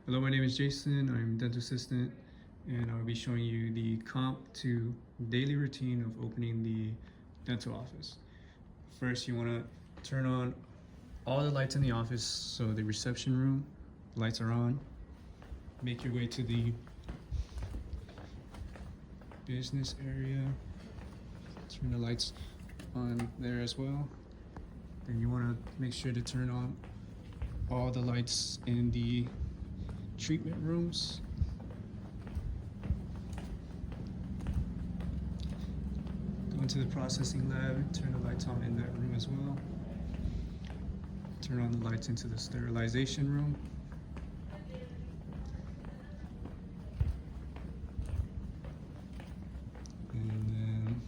Hello, my name is Jason. I'm dental assistant, and I'll be showing you the comp to daily routine of opening the dental office. First, you want to turn on all the lights in the office, so the reception room lights are on. Make your way to the business area. Turn the lights on there as well. Then you want to make sure to turn on all the lights in the treatment rooms. Go into the processing lab, turn the lights on in that room as well. Turn on the lights into the sterilization room. And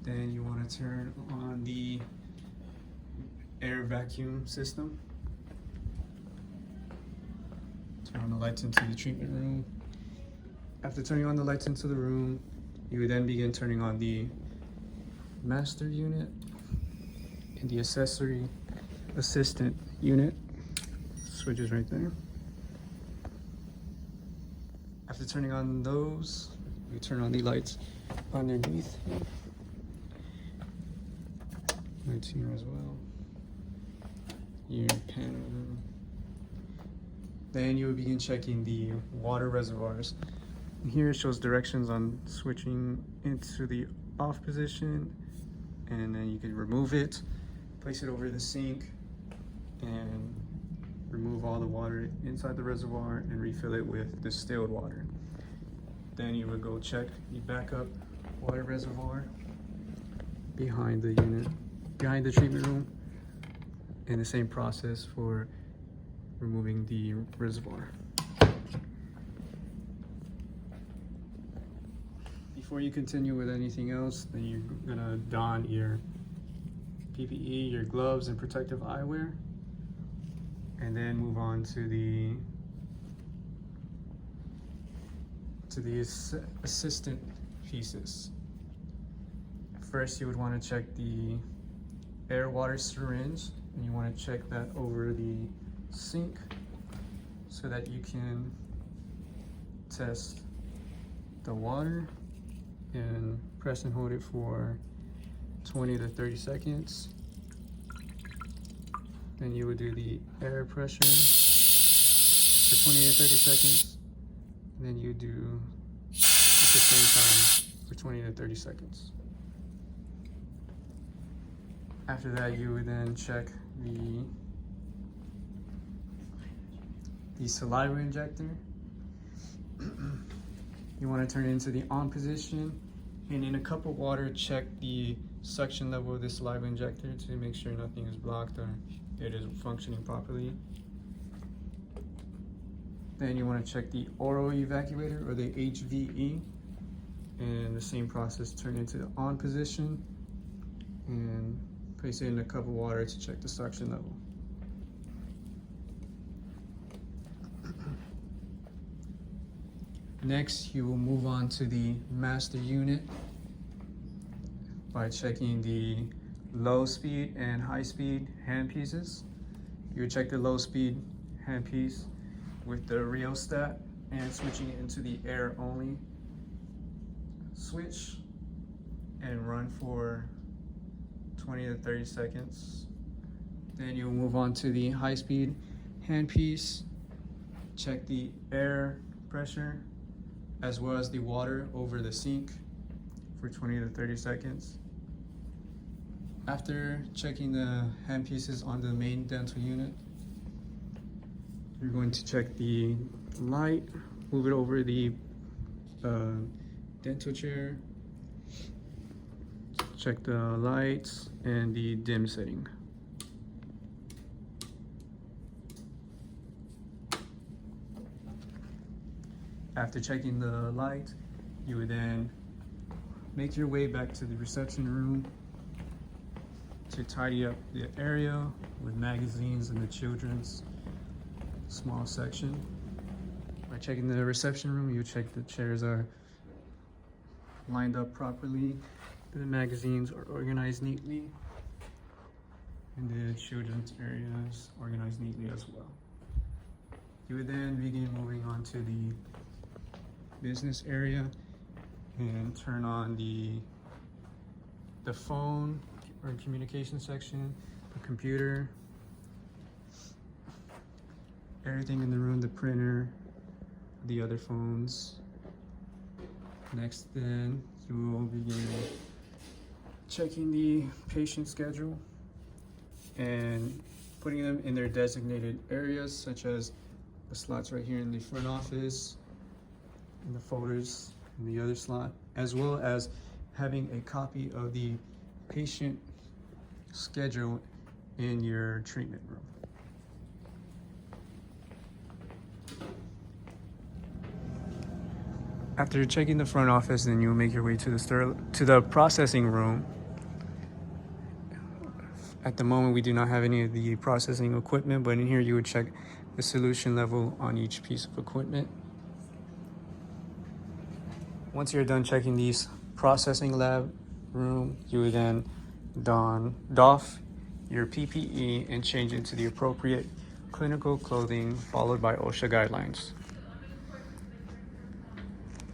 then you want to turn on the air vacuum system. Turn on the lights into the treatment room. After turning on the lights into the room, you would then begin turning on the master unit and the accessory assistant unit. Switches right there. After turning on those, you turn on the lights underneath. Lights here as well. Your panel room. Then you will begin checking the water reservoirs. Here it shows directions on switching into the off position, and then you can remove it, place it over the sink, and remove all the water inside the reservoir and refill it with distilled water. Then you would go check the backup water reservoir behind the unit, behind the treatment room, and the same process for removing the reservoir. Before you continue with anything else, then you're gonna don your PPE, your gloves, and protective eyewear, and then move on to the assistant pieces. First, you would want to check the air water syringe, and you want to check that over the sink so that you can test the water and press and hold it for 20 to 30 seconds. Then you would do the air pressure for 20 to 30 seconds. And then you do at the same time for 20 to 30 seconds. After that, you would then check the saliva injector. You want to turn it into the on position, and in a cup of water, check the suction level of the saliva injector to make sure nothing is blocked or it is functioning properly. Then you want to check the oral evacuator, or the HVE, and the same process, turn it into the on position and place it in a cup of water to check the suction level. Next, you will move on to the master unit by checking the low speed and high speed handpieces. You would check the low speed handpiece with the rheostat and switching it into the air only switch, and run for 20 to 30 seconds. Then you'll move on to the high speed handpiece, check the air pressure as well as the water over the sink for 20 to 30 seconds. After checking the handpieces on the main dental unit, you're going to check the light, move it over the dental chair, check the lights and the dim setting. After checking the light, you would then make your way back to the reception room to tidy up the area with magazines and the children's small section. By checking the reception room, you check the chairs are lined up properly, the magazines are organized neatly, and the children's areas organized neatly as well. You would then begin moving on to the business area and turn on the phone or communication section, the computer, everything in the room, the printer, the other phones. Next, then you will begin checking the patient schedule and putting them in their designated areas, such as the slots right here in the front office, and the folders in the other slot, as well as having a copy of the patient schedule in your treatment room. After checking the front office, then you'll make your way to the processing room. At the moment, we do not have any of the processing equipment, but in here you would check the solution level on each piece of equipment. Once you're done checking these processing lab room, you would then doff your PPE and change into the appropriate clinical clothing, followed by OSHA guidelines.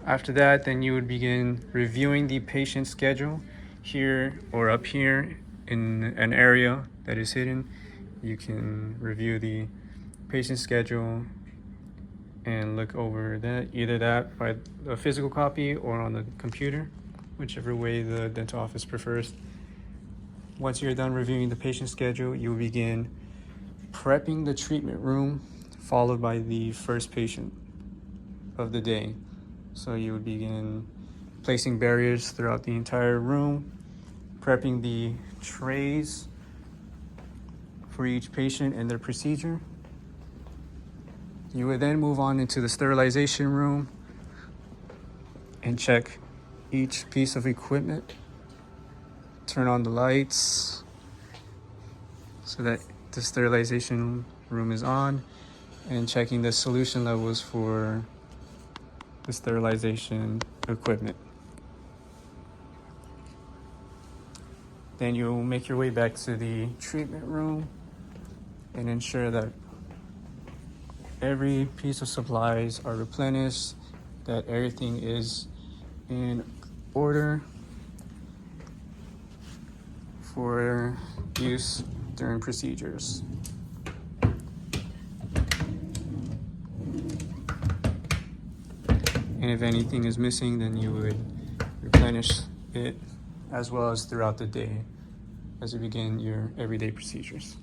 After that, then you would begin reviewing the patient schedule here or up here in an area that is hidden. You can review the patient schedule and look over that, either that by a physical copy or on the computer, whichever way the dental office prefers. Once you're done reviewing the patient schedule, you will begin prepping the treatment room, followed by the first patient of the day. So you would begin placing barriers throughout the entire room, prepping the trays for each patient and their procedure. You would then move on into the sterilization room and check each piece of equipment. Turn on the lights so that the sterilization room is on, and checking the solution levels for the sterilization equipment. Then you'll make your way back to the treatment room and ensure that every piece of supplies are replenished, that everything is in order for use during procedures. And if anything is missing, then you would replenish it, as well as throughout the day as you begin your everyday procedures.